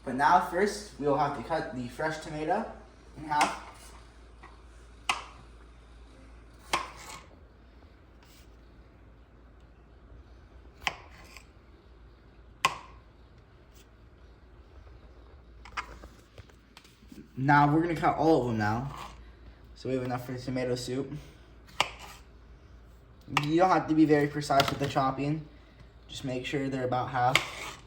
But now first, we will have to cut the fresh tomato in half. Now we're gonna cut all of them now, so we have enough for the tomato soup. You don't have to be very precise with the chopping. Just make sure they're about half.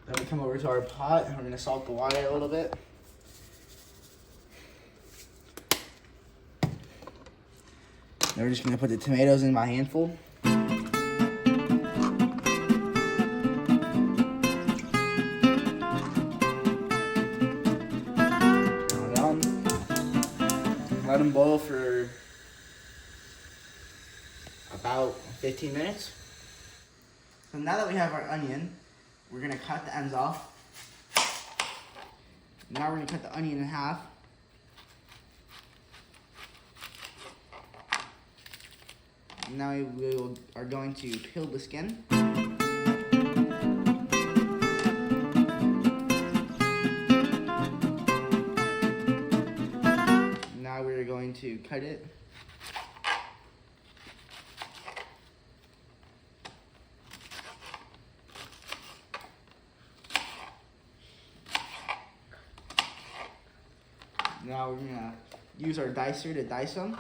Then we come over to our pot and we're gonna salt the water a little bit. Then we're just gonna put the tomatoes in by handful. Let them boil for about 15 minutes. So now that we have our onion, we're gonna cut the ends off. Now we're gonna cut the onion in half. Now we are going to peel the skin. Now we're going to cut it. Now we're gonna use our dicer to dice them.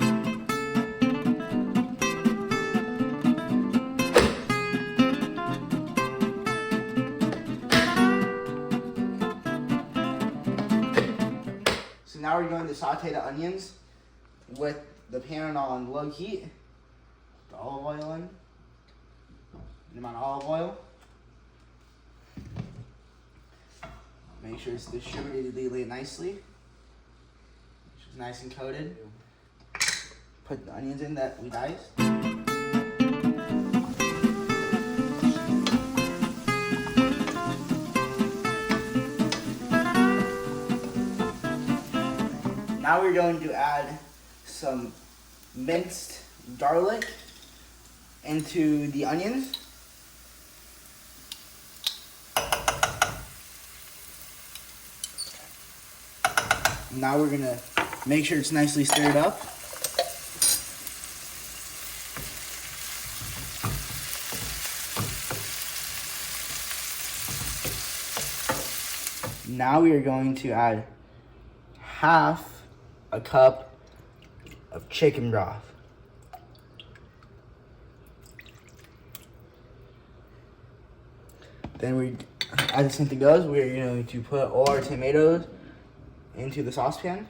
So now we're going to saute the onions with the pan on low heat. The olive oil in. The amount of olive oil. Make sure it's distributed nicely. It's nice and coated. Put the onions in that we diced. Now we're going to add some minced garlic into the onions. Now we're gonna make sure it's nicely stirred up. Now we are going to add half a cup of chicken broth. Then as the same thing goes, we're going to put all our tomatoes into the saucepan.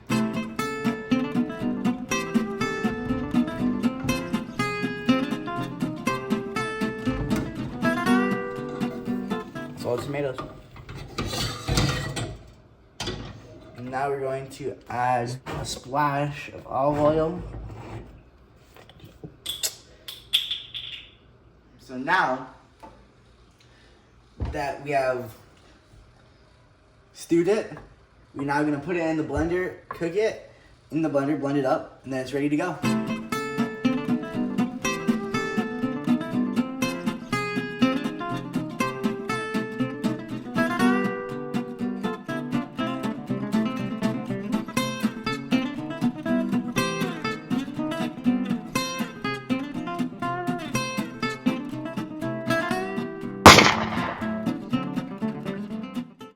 That's all the tomatoes. And now we're going to add a splash of olive oil. So now that we have stewed it, we're now going to put it in the blender, cook it in the blender, blend it up, and then it's ready to go.